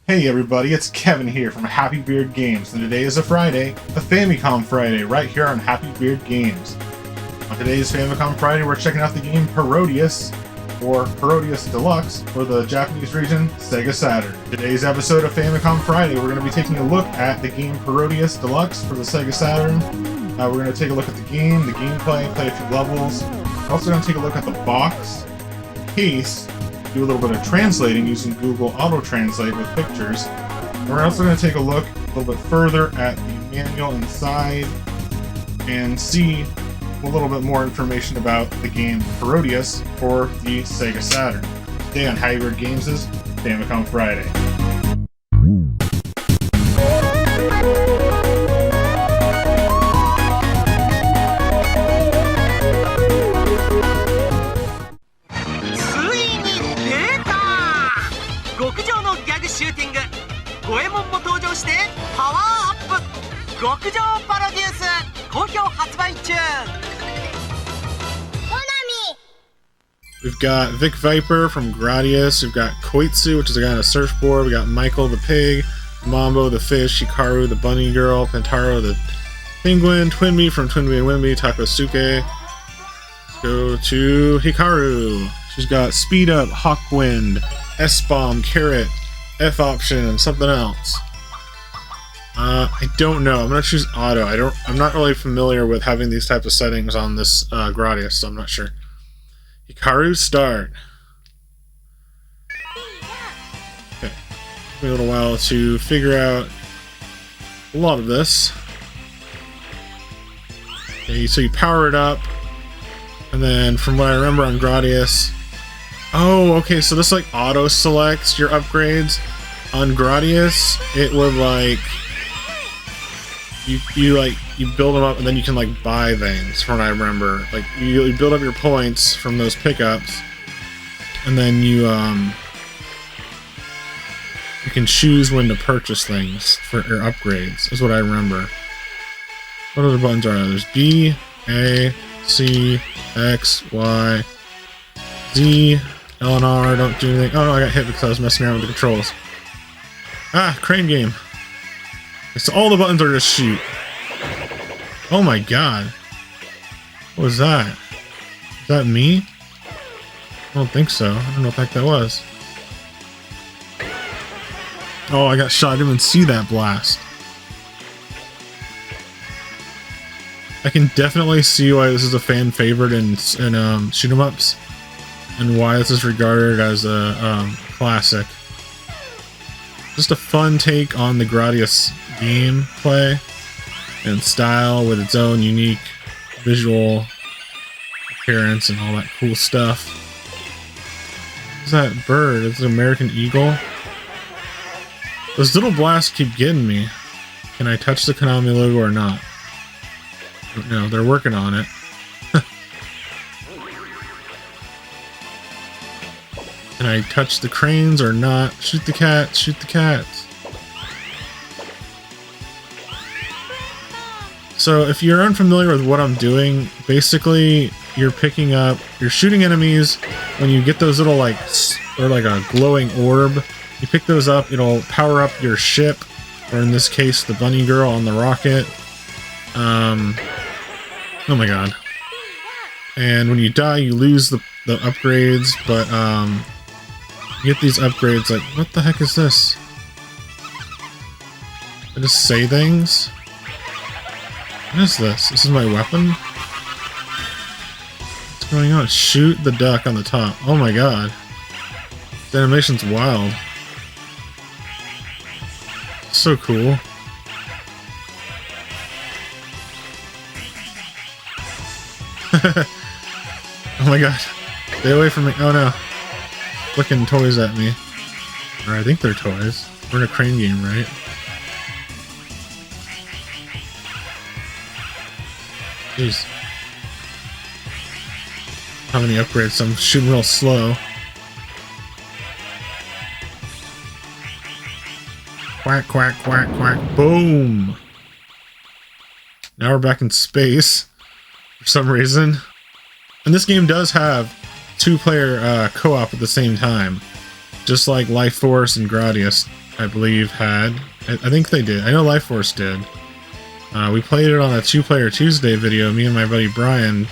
Hey everybody, it's Kevin here from Happy Beard Games, and today is a Friday, a Famicom Friday, right here on Happy Beard Games. On today's Famicom Friday, we're checking out the game Parodius, or Parodius Deluxe, for the Japanese region, SEGA Saturn. Today's episode of Famicom Friday, we're going to be taking a look at the game Parodius Deluxe for the SEGA Saturn. We're going to take a look at the game, the gameplay, play a few levels. We're also going to take a look at the box, case, do a little bit of translating using Google Auto Translate with pictures. And we're also going to take a look a little bit further at the manual inside and see a little bit more information about the game Parodius for the SEGA Saturn. Today on Happy Beard Games' Famicom Friday. Gokujō Parodius 好評発売中 We've got Vic Viper from Gradius, we've got Koitsu, which is a guy on a surfboard, we got Michael the pig, Mambo the fish, Hikaru the bunny girl, Pentaro the penguin, Twinbee from Twinbee and Wimby, Takosuke. Let's go to Hikaru. She's got Speed Up, Hawkwind, S-Bomb, Carrot, F Option, and something else. I don't know. I'm gonna choose auto. I'm not really familiar with having these types of settings on this Gradius, so I'm not sure. Hikaru start. Okay. Took me a little while to figure out a lot of this. Okay, so you power it up, and then from what I remember on Gradius, oh, okay, so this like auto selects your upgrades. On Gradius, it would like you build them up and then you can like buy things, from what I remember. Like you build up your points from those pickups, and then you can choose when to purchase things for your upgrades, is what I remember. What other buttons are there? There's B, A, C, X, Y, Z, L and R don't do anything. Oh no, I got hit because I was messing around with the controls. Ah, crane game. So all the buttons are just shoot. Oh my god. What was that? Is that me? I don't think so. I don't know what the heck that was. Oh, I got shot. I didn't even see that blast. I can definitely see why this is a fan favorite in shoot 'em ups, and why this is regarded as a classic. Just a fun take on the Gradius gameplay and style with its own unique visual appearance and all that cool stuff. What's that bird? It's an American eagle. Those little blasts keep getting me. Can I touch the Konami logo or not? No, they're working on it. Can I touch the cranes or not? Shoot the cats, shoot the cats. So if you're unfamiliar with what I'm doing, basically you're shooting enemies. When you get those little like a glowing orb, you pick those up, it'll power up your ship, or in this case the bunny girl on the rocket. Oh my god. And when you die you lose the upgrades, but you get these upgrades like, what the heck is this? I just say things? What is this? This is my weapon? What's going on? Shoot the duck on the top. Oh my god. The animation's wild. So cool. Oh my god. Stay away from me. Oh no. Flicking toys at me. Or I think they're toys. We're in a crane game, right? Jeez. How many upgrades? So I'm shooting real slow. Quack, quack, quack, quack. Boom! Now we're back in space. For some reason. And this game does have two-player co-op at the same time, just like Life Force and Gradius. I believe, had. I think they did. I know Life Force did. We played it on a 2-Player Tuesday video, me and my buddy Brian,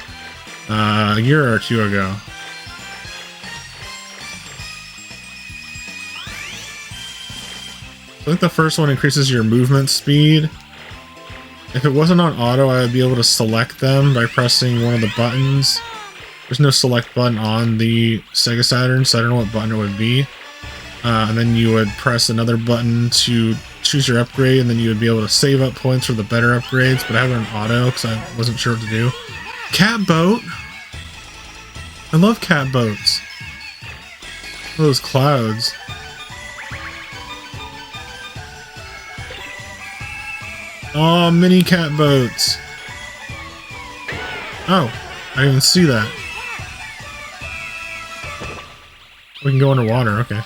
a year or two ago. I think the first one increases your movement speed. If it wasn't on auto, I would be able to select them by pressing one of the buttons. There's no select button on the Sega Saturn, so I don't know what button it would be. And then you would press another button to choose your upgrade, and then you would be able to save up points for the better upgrades, but I have it on auto because I wasn't sure what to do. Cat boat! I love cat boats. Those clouds. Oh, mini cat boats. Oh, I didn't even see that. We can go underwater, okay.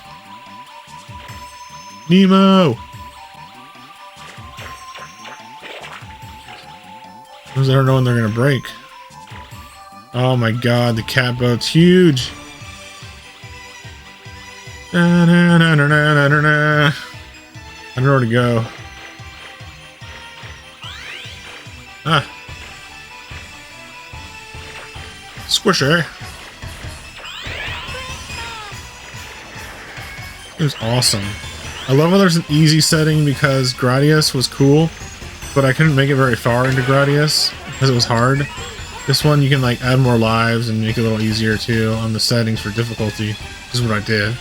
Nemo! Because I don't know when they're gonna break. Oh my god, the cat boat's huge! I don't know where to go. Ah. Squisher. It was awesome. I love how there's an easy setting because Gradius was cool, but I couldn't make it very far into Gradius because it was hard. This one you can like add more lives and make it a little easier too on the settings for difficulty. This is what I did.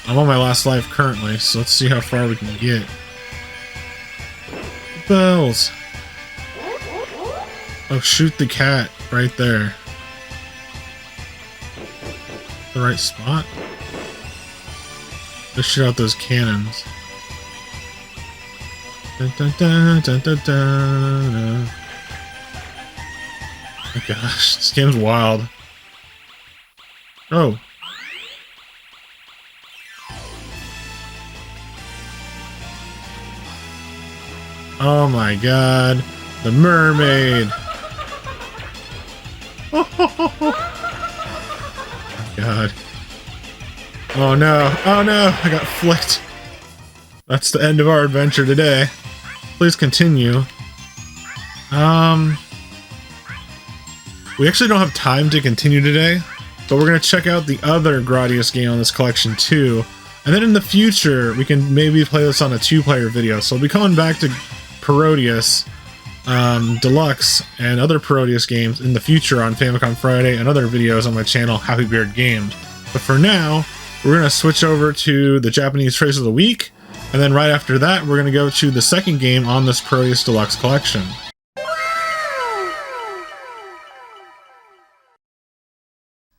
I'm on my last life currently, so let's see how far we can get. Bells! Oh, shoot the cat right there. The right spot? Let's shoot out those cannons. Dun, dun, dun, dun, dun, dun. Oh my gosh, this game's wild. Oh. Oh my god. The mermaid. Oh god. Oh no. Oh no. I got flicked. That's the end of our adventure today. Please continue. We actually don't have time to continue today, but we're going to check out the other Gradius game on this collection too. And then in the future, we can maybe play this on a 2-player video. So we'll be coming back to Parodius, Deluxe, and other Parodius games in the future on Famicom Friday and other videos on my channel, Happy Beard Games. But for now, we're going to switch over to the Japanese phrase of the week, and then right after that, we're going to go to the second game on this Parodius Deluxe collection.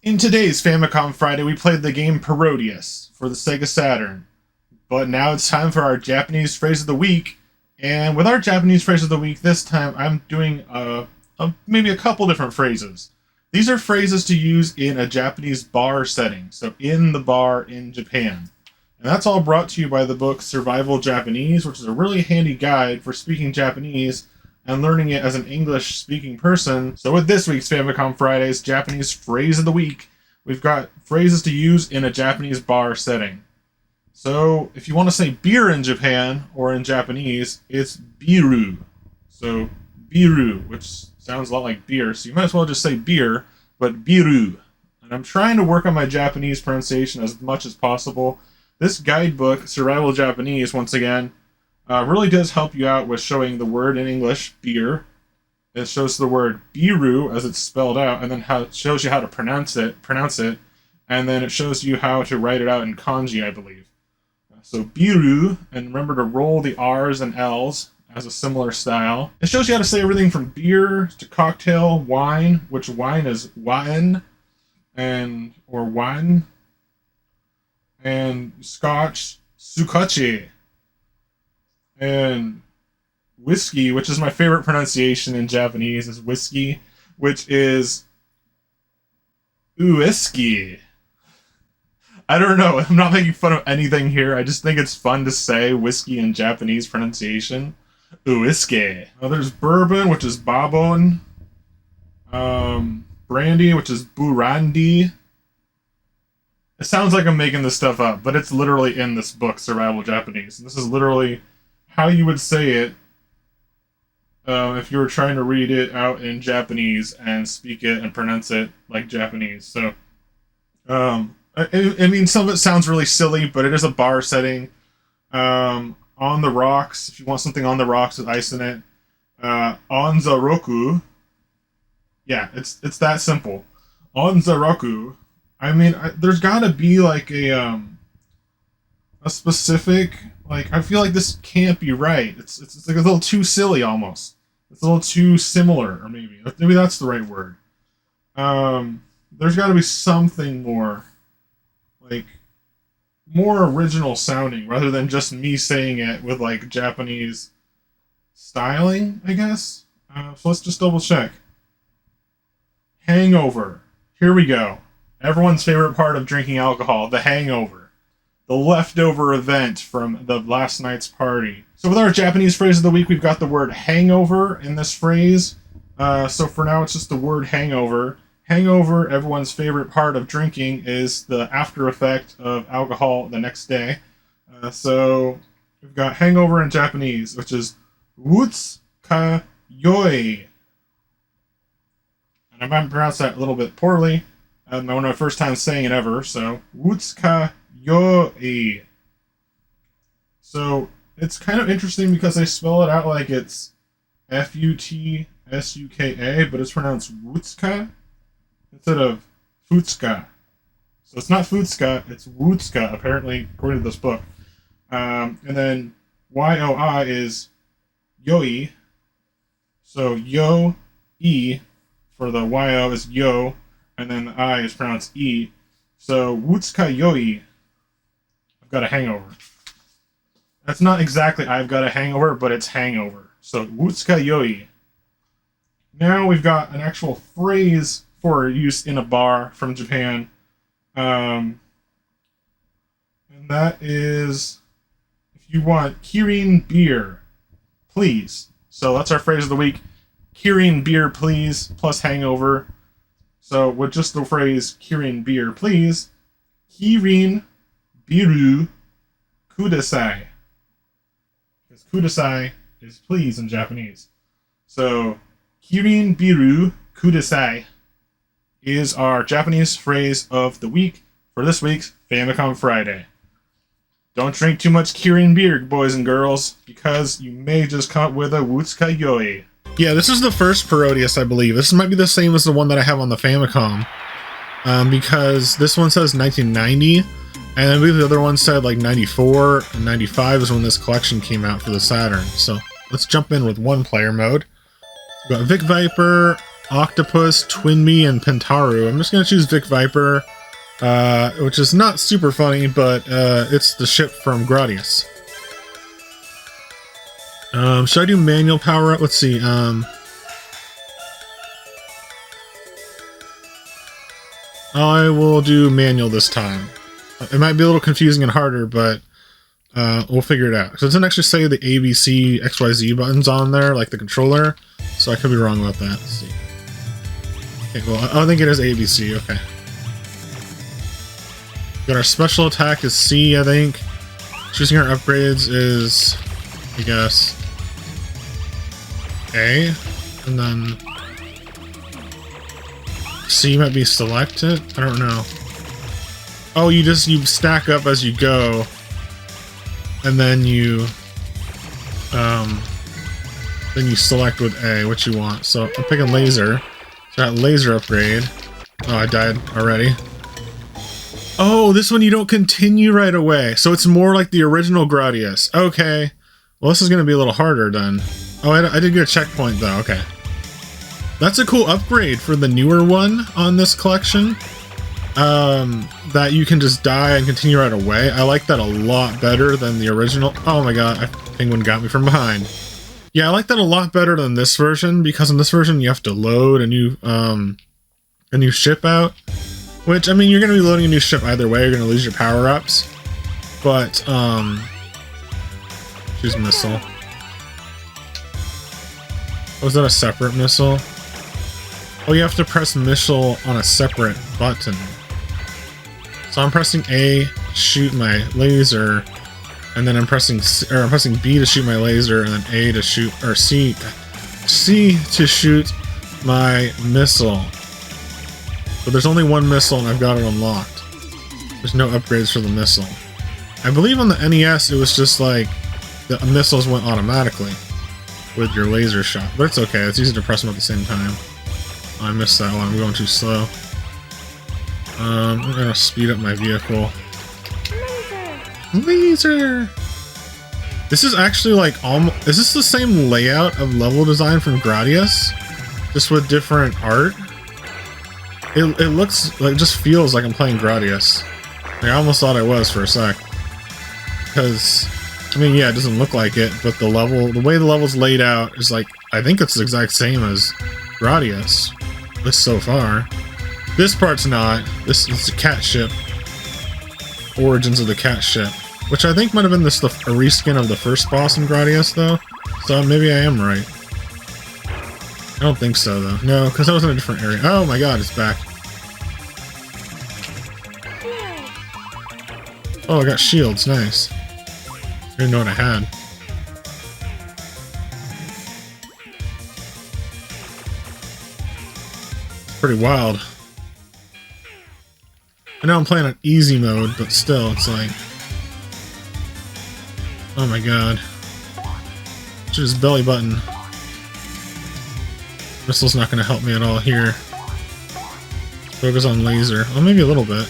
In today's Famicom Friday, we played the game Parodius for the Sega Saturn. But now it's time for our Japanese phrase of the week. And with our Japanese phrase of the week this time, I'm doing maybe a couple different phrases. These are phrases to use in a Japanese bar setting, so in the bar in Japan. And that's all brought to you by the book Survival Japanese, which is a really handy guide for speaking Japanese and learning it as an English-speaking person. So with this week's Famicom Friday's Japanese phrase of the week, we've got phrases to use in a Japanese bar setting. So if you want to say beer in Japan, or in Japanese, it's biru. So biru, which sounds a lot like beer, so you might as well just say beer, but biru. And I'm trying to work on my Japanese pronunciation as much as possible. This guidebook, Survival Japanese, once again, really does help you out with showing the word in English, beer. It shows the word biru as it's spelled out, and then it shows you how to pronounce it, and then it shows you how to write it out in kanji, I believe. So biru, and remember to roll the R's and L's as a similar style. It shows you how to say everything from beer to cocktail, wine, which wine is waen, or wine, and scotch, sukachi, and whiskey, which is my favorite pronunciation in Japanese, is whiskey, which is ueski. I don't know, I'm not making fun of anything here, I just think it's fun to say whiskey in Japanese pronunciation. Ueski. There's bourbon, which is babon. Brandy, which is burandi. It sounds like I'm making this stuff up, but it's literally in this book, Survival Japanese. This is literally how you would say it if you were trying to read it out in Japanese and speak it and pronounce it like Japanese. So, I mean, some of it sounds really silly, but it is a bar setting. On the rocks, if you want something on the rocks with ice in it. On the roku. Yeah, it's that simple. On the roku. I mean, there's gotta be like a specific, like, I feel like this can't be right. It's like a little too silly almost. It's a little too similar, or maybe that's the right word. There's gotta be something more, like, more original sounding rather than just me saying it with like Japanese styling, I guess. So let's just double check. Hangover. Here we go. Everyone's favorite part of drinking alcohol, the hangover. The leftover event from the last night's party. So with our Japanese phrase of the week, we've got the word hangover in this phrase. So for now, it's just the word hangover. Hangover, everyone's favorite part of drinking, is the after effect of alcohol the next day. So we've got hangover in Japanese, which is wutsuka yoi. And I might pronounce that a little bit poorly. One of my first time saying it ever. So wutsuka yoi. So it's kind of interesting because they spell it out like it's F-U-T-S-U-K-A, but it's pronounced wutsuka instead of futsuka. So it's not futsuka, it's wutsuka, apparently, according to this book. And then Y-O-I is yoi. So yo-e for the Y-O is yo, and then the I is pronounced E. So wutsuka yoi. I've got a hangover. That's not exactly I've got a hangover, but it's hangover. So wutsuka yoi. Now we've got an actual phrase for use in a bar from Japan. And that is, if you want Kirin beer, please. So that's our phrase of the week. Kirin beer, please, plus hangover. So with just the phrase Kirin beer, please, Kirin biru kudasai. Because kudasai is please in Japanese. So Kirin biru kudasai is our Japanese phrase of the week for this week's Famicom Friday. Don't drink too much Kirin beer, boys and girls, because you may just come up with a wutsuka yoi. Yeah, this is the first Parodius, I believe. This might be the same as the one that I have on the Famicom, because this one says 1990, and I believe the other one said like 94 and 95 is when this collection came out for the Saturn. So let's jump in with one player mode. We've got Vic Viper, Octopus, Twinbee, and Pentaru. I'm just going to choose Vic Viper, which is not super funny, but it's the ship from Gradius. Should I do manual power up? Let's see. I will do manual this time. It might be a little confusing and harder, but we'll figure it out. So it doesn't actually say the A, B, C, X, Y, Z buttons on there, like the controller, so I could be wrong about that. Let's see. Okay, well, I think it is A, B, C. Okay. Got our special attack is C, I think. Choosing our upgrades is, I guess, A, and then C might be selected. I don't know. Oh, you stack up as you go, and then you select with A what you want. So I'm picking laser. So that laser upgrade. Oh, I died already. Oh, this one you don't continue right away. So it's more like the original Gradius. Okay. Well, this is going to be a little harder then. Oh, I did get a checkpoint though. Okay. That's a cool upgrade for the newer one on this collection. That you can just die and continue right away. I like that a lot better than the original. Oh my god, Penguin got me from behind. Yeah, I like that a lot better than this version, because in this version you have to load a new ship out. Which, I mean, you're going to be loading a new ship either way, you're going to lose your power-ups. But, choose missile. Was that a separate missile? Oh, you have to press missile on a separate button. So I'm pressing A to shoot my laser, and then I'm pressing B to shoot my laser, and then A to shoot, or C to shoot my missile. But there's only one missile and I've got it unlocked. There's no upgrades for the missile. I believe on the NES it was just like the missiles went automatically with your laser shot. But it's okay, it's easy to press them at the same time. Oh, I missed that one, I'm going too slow. I'm gonna speed up my vehicle. Laser! This is actually like almost... Is this the same layout of level design from Gradius? Just with different art? It looks like, just feels like I'm playing Gradius. Like, I almost thought I was for a sec. Because, I mean, yeah, it doesn't look like it, but the way the level's laid out is like, I think it's the exact same as Gradius. At least so far. This part's not. This is the cat ship. Origins of the cat ship. Which I think might have been a reskin of the first boss in Gradius, though. So maybe I am right. I don't think so, though. No, because that was in a different area. Oh my god, it's back. Oh, I got shields. Nice. I didn't know what I had. It's pretty wild. I know I'm playing on easy mode, but still, it's like... Oh my god. Just belly button. Missile's not going to help me at all here. Focus on laser. Oh, maybe a little bit.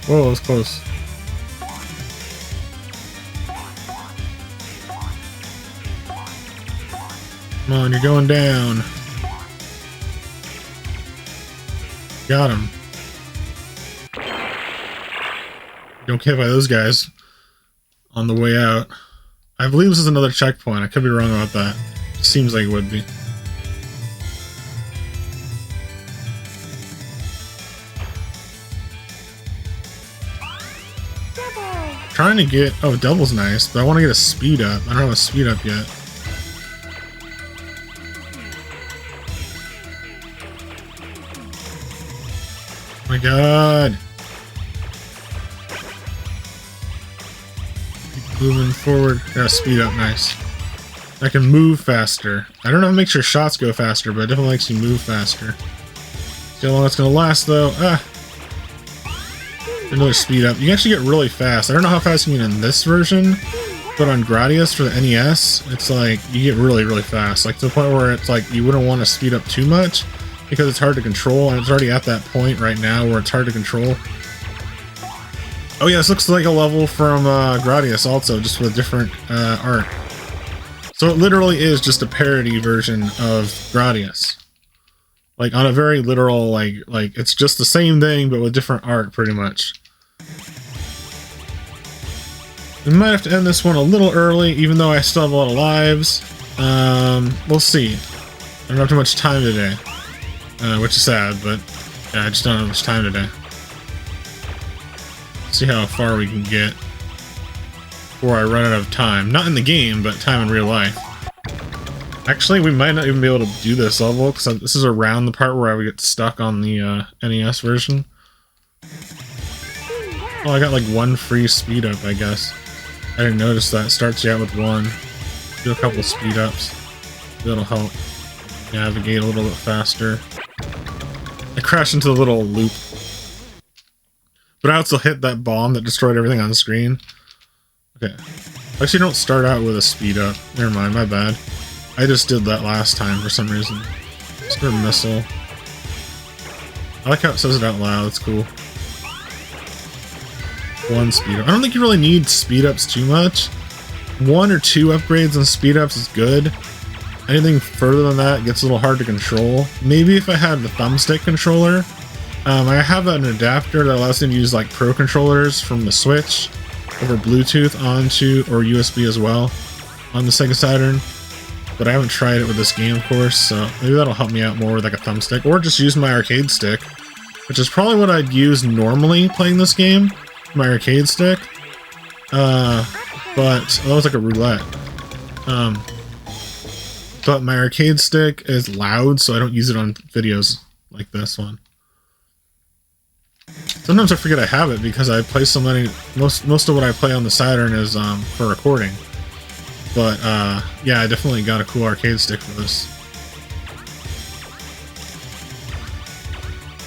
Whoa, that was close. Come on, you're going down. Got him. Don't get by those guys on the way out. I believe this is another checkpoint. I could be wrong about that. Seems like it would be. Trying to get... Oh, double's nice, but I want to get a speed up. I don't have a speed up yet. Oh my god! Moving forward. Gotta speed up, nice. I can move faster. I don't know if it makes your shots go faster, but it definitely makes you move faster. See how long that's gonna last, though. Ah! Another speed up. You can actually get really fast. I don't know how fast you can in this version, but on Gradius for the NES, it's like, you get really, really fast. Like, to the point where it's like, you wouldn't want to speed up too much, because it's hard to control, and it's already at that point right now where it's hard to control. Oh yeah, this looks like a level from Gradius also, just with different art. So it literally is just a parody version of Gradius. Like, on a very literal, like it's just the same thing, but with different art, pretty much. We might have to end this one a little early, even though I still have a lot of lives. We'll see. I don't have too much time today. Which is sad, but yeah, I just don't have much time today. See how far we can get before I run out of time. Not in the game, but time in real life. Actually, we might not even be able to do this level, because this is around the part where I would get stuck on the NES version. Oh, I got like one free speed up, I guess. I didn't notice that. It starts you out with one. Do a couple speed ups. That'll help navigate a little bit faster. I crashed into the little loop. But I also hit that bomb that destroyed everything on the screen. Okay. Actually, don't start out with a speed up. Never mind, my bad. I just did that last time for some reason. Spare missile. I like how it says it out loud, it's cool. One speed up. I don't think you really need speed ups too much. 1 or 2 upgrades on speed ups is good. Anything further than that gets a little hard to control. Maybe if I had the thumbstick controller. I have an adapter that allows me to use like Pro controllers from the Switch over Bluetooth onto, or USB as well, on the Sega Saturn. But I haven't tried it with this game, of course, so maybe that'll help me out more with like a thumbstick, or just use my arcade stick, which is probably what I'd use normally playing this game, my arcade stick. But that was like a roulette. But my arcade stick is loud, so I don't use it on videos like this one. Sometimes I forget I have it because I play so many. Most of what I play on the Saturn is for recording. But yeah, I definitely got a cool arcade stick for this.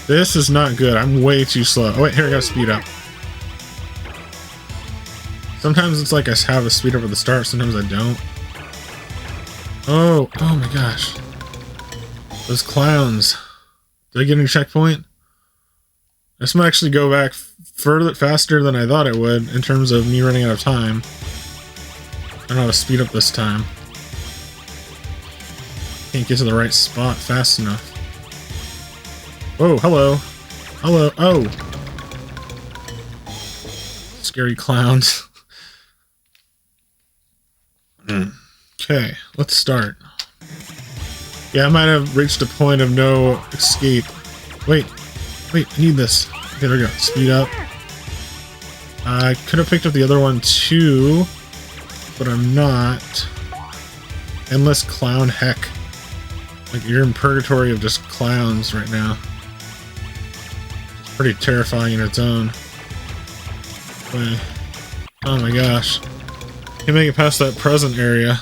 This is not good. I'm way too slow. Oh wait, here I gotta speed up. Sometimes it's like I have a speed up at the start, sometimes I don't. Oh my gosh. Those clowns. Did I get any checkpoint? This might actually go back faster than I thought it would in terms of me running out of time. I don't know how to speed up this time. Can't get to the right spot fast enough. Whoa, hello. Hello. Oh. Scary clowns. Okay, let's start. Yeah, I might have reached a point of no escape. Wait, I need this. Okay, there we go. Speed up. I could have picked up the other one too, but I'm not. Endless clown heck. Like, you're in purgatory of just clowns right now. It's pretty terrifying in its own way. Oh my gosh. Can't make it past that present area.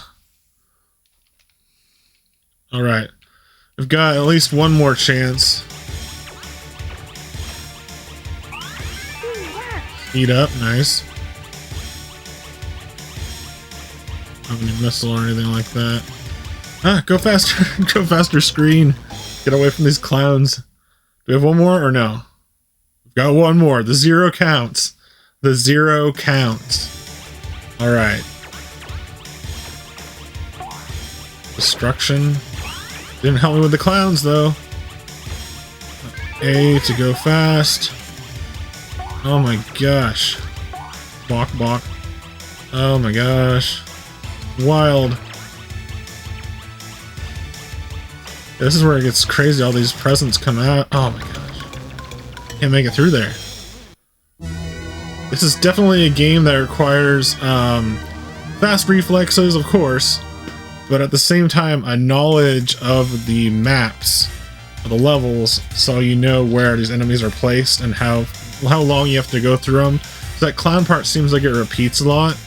Alright. We've got at least one more chance. Speed up, nice. I don't have any missile or anything like that. Ah, go faster! Go faster, screen! Get away from these clowns. Do we have one more or no? We've got one more. The zero counts. The zero counts. Alright. Destruction. Didn't help me with the clowns though. A to go fast. Oh my gosh. Bok bok. Oh my gosh. Wild. This is where it gets crazy. All these presents come out. Oh my gosh. Can't make it through there. This is definitely a game that requires fast reflexes, of course, but at the same time a knowledge of the maps, of the levels, so you know where these enemies are placed and how long you have to go through them. So that clown part seems like it repeats a lot,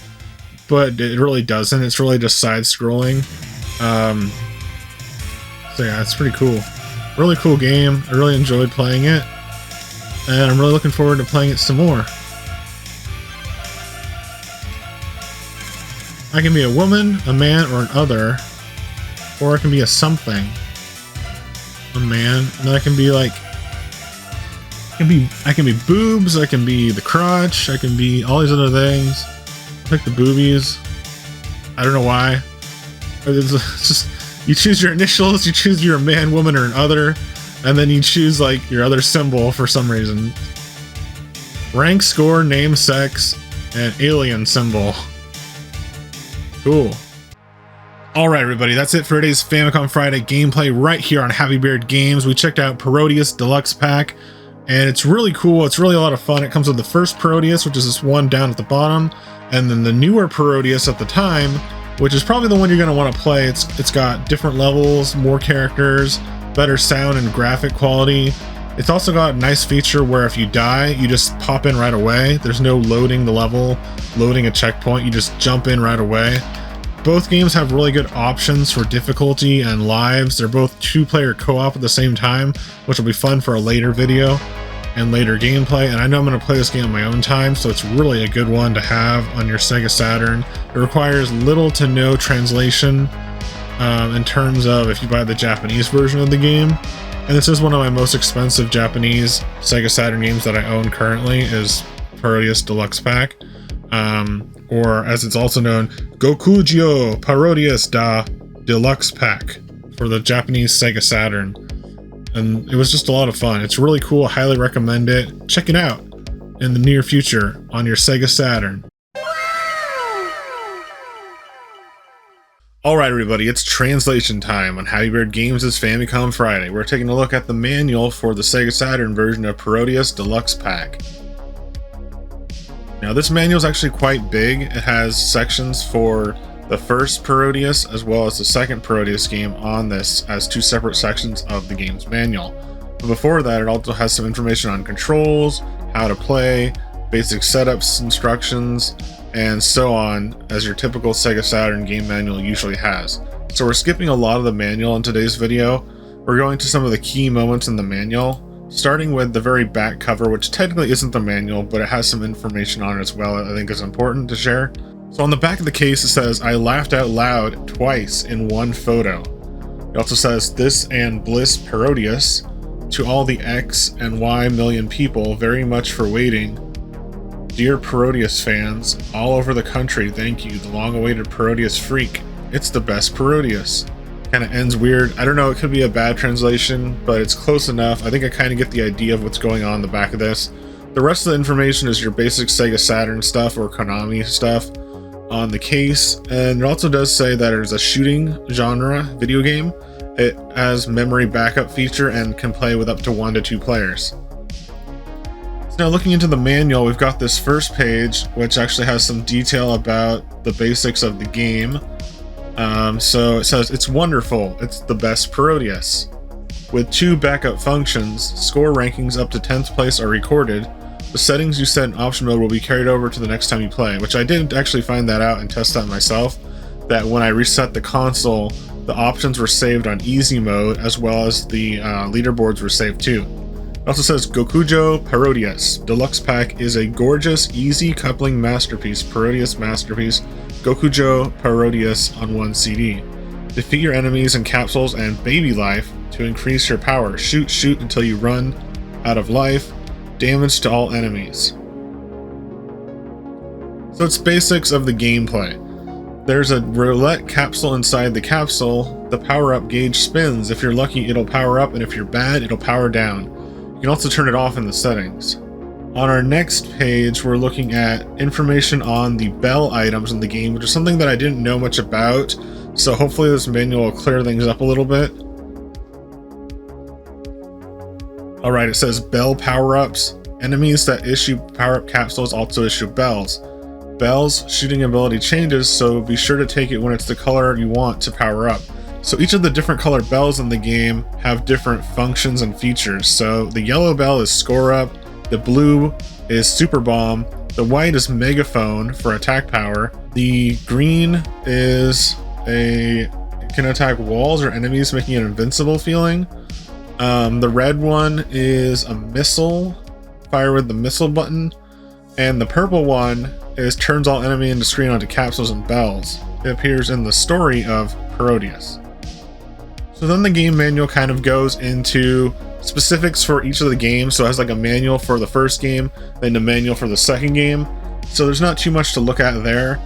but it really doesn't. It's really just side-scrolling. So yeah, it's pretty cool. Really cool game. I really enjoyed playing it, and I'm really looking forward to playing it some more. I can be a woman, a man, or an other, or I can be a something. A man, and then I can be like, I can be boobs, I can be the crotch, I can be all these other things. Like the boobies. I don't know why. It's just, you choose your initials, you choose you're a man, woman, or an other, and then you choose like your other symbol for some reason. Rank, score, name, sex, and alien symbol. Cool. Alright everybody, that's it for today's Famicom Friday gameplay right here on Happy Beard Games. We checked out Parodius Deluxe Pack, and it's really cool. It's really a lot of fun. It comes with the first Parodius, which is this one down at the bottom, and then the newer Parodius at the time, which is probably the one you're going to want to play. It's got different levels, more characters, better sound and graphic quality. It's also got a nice feature where if you die, you just pop in right away. There's no loading the level, loading a checkpoint, you just jump in right away. Both games have really good options for difficulty and lives. They're both two-player co-op at the same time, which will be fun for a later video and later gameplay. And I know I'm going to play this game on my own time, so it's really a good one to have on your Sega Saturn. It requires little to no translation in terms of if you buy the Japanese version of the game. And this is one of my most expensive Japanese Sega Saturn games that I own currently, is Parodius Deluxe Pack. Or as it's also known, Gokujō Parodius Deluxe Pack for the Japanese Sega Saturn. And it was just a lot of fun. It's really cool. I highly recommend it. Check it out in the near future on your Sega Saturn. Alright everybody, it's translation time on Happy Beard Games' Famicom Friday. We're taking a look at the manual for the Sega Saturn version of Parodius Deluxe Pack. Now this manual is actually quite big. It has sections for the first Parodius as well as the second Parodius game on this as two separate sections of the game's manual. But before that, it also has some information on controls, how to play, basic setups instructions, and so on, as your typical Sega Saturn game manual usually has. So we're skipping a lot of the manual in today's video. We're going to some of the key moments in the manual, starting with the very back cover, which technically isn't the manual, but it has some information on it as well that I think is important to share. So on the back of the case it says, "I laughed out loud twice in one photo." It also says, "This and Bliss Parodius, to all the X and Y million people, very much for waiting. Dear Parodius fans, all over the country, thank you, the long-awaited Parodius freak. It's the best Parodius." Kind of ends weird. I don't know, it could be a bad translation, but it's close enough. I think I kind of get the idea of what's going on in the back of this. The rest of the information is your basic Sega Saturn stuff or Konami stuff on the case, and it also does say that it is a shooting genre video game. It has memory backup feature and can play with up to 1 to 2 players. So now looking into the manual, we've got this first page which actually has some detail about the basics of the game. So it says, "It's wonderful, it's the best Parodius. With 2 backup functions, score rankings up to 10th place are recorded. The settings you set in option mode will be carried over to the next time you play," which I did actually find that out and test that myself, that when I reset the console, the options were saved on easy mode, as well as the leaderboards were saved too. It also says, "Gokujō Parodius Deluxe Pack is a gorgeous, easy coupling masterpiece, Parodius masterpiece, Gokujō Parodius on 1 CD. Defeat your enemies in capsules and baby life to increase your power. Shoot, shoot until you run out of life. Damage to all enemies." So it's basics of the gameplay. There's a roulette capsule inside the capsule. The power-up gauge spins. If you're lucky, it'll power up, and if you're bad, it'll power down. You can also turn it off in the settings. On our next page, we're looking at information on the bell items in the game, which is something that I didn't know much about, so hopefully this manual will clear things up a little bit. Alright, it says bell power-ups. Enemies that issue power-up capsules also issue bells. Bell's shooting ability changes, so be sure to take it when it's the color you want to power up. So each of the different colored bells in the game have different functions and features. So the yellow bell is score up, the blue is super bomb, the white is megaphone for attack power, the green is it can attack walls or enemies, making it invincible feeling. The red one is a missile, fire with the missile button, and the purple one is turns all enemy into screen onto capsules and bells. It appears in the story of Parodius. So then the game manual kind of goes into specifics for each of the games. So it has like a manual for the first game, then a manual for the second game. So there's not too much to look at there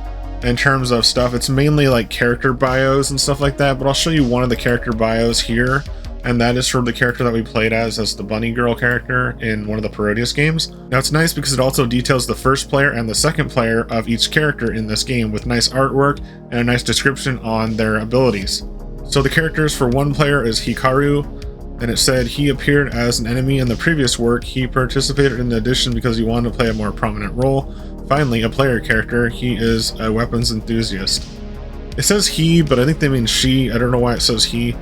in terms of stuff. It's mainly like character bios and stuff like that, but I'll show you one of the character bios here, and that is for the character that we played as the bunny girl character in one of the Parodius games. Now it's nice because it also details the first player and the second player of each character in this game with nice artwork and a nice description on their abilities. So the characters for one player is Hikaru, and it said he appeared as an enemy in the previous work. He participated in the edition because he wanted to play a more prominent role. Finally, a player character, he is a weapons enthusiast. It says he, but I think they mean she. I don't know why it says he.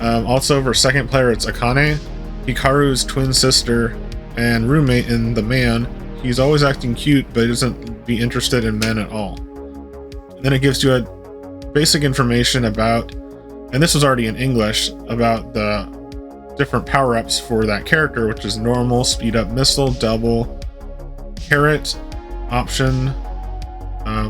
Also for second player, it's Akane, Hikaru's twin sister and roommate in The Man. He's always acting cute, but he doesn't be interested in men at all. And then it gives you a basic information about, and this was already in English, about the different power-ups for that character, which is normal, speed up, missile, double, carrot, option,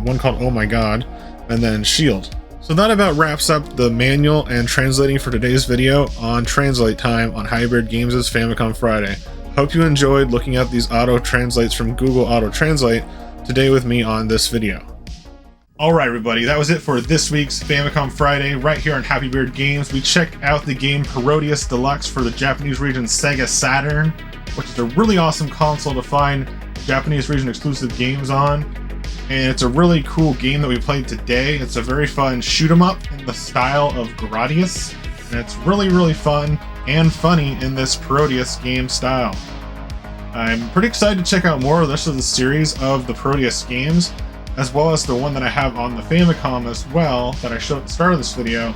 one called Oh My God, and then shield. So that about wraps up the manual and translating for today's video on Translate Time on Hybrid Games' Famicom Friday. Hope you enjoyed looking at these auto translates from Google Auto Translate today with me on this video. Alright everybody, that was it for this week's Famicom Friday right here on Happy Beard Games. We checked out the game Parodius Deluxe for the Japanese region Sega Saturn, which is a really awesome console to find Japanese region exclusive games on. And it's a really cool game that we played today. It's a very fun shoot 'em up in the style of Gradius, and it's really fun and funny in this Parodius game style. I'm pretty excited to check out more of the rest of the series of the Parodius games, as well as the one that I have on the Famicom as well, that I showed at the start of this video.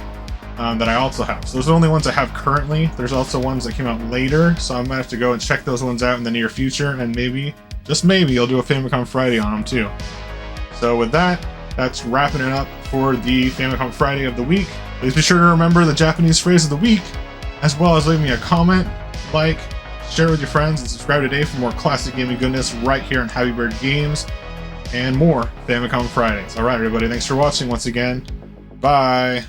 that I also have. So those are the only ones I have currently. There's also ones that came out later, so I'm gonna have to go and check those ones out in the near future, and maybe, just maybe, I'll do a Famicom Friday on them too. So with that, that's wrapping it up for the Famicom Friday of the week. Please be sure to remember the Japanese phrase of the week, as well as leave me a comment, like, share with your friends, and subscribe today for more classic gaming goodness right here on Happy Bird Games, and more Famicom Fridays. Alright everybody, thanks for watching once again. Bye!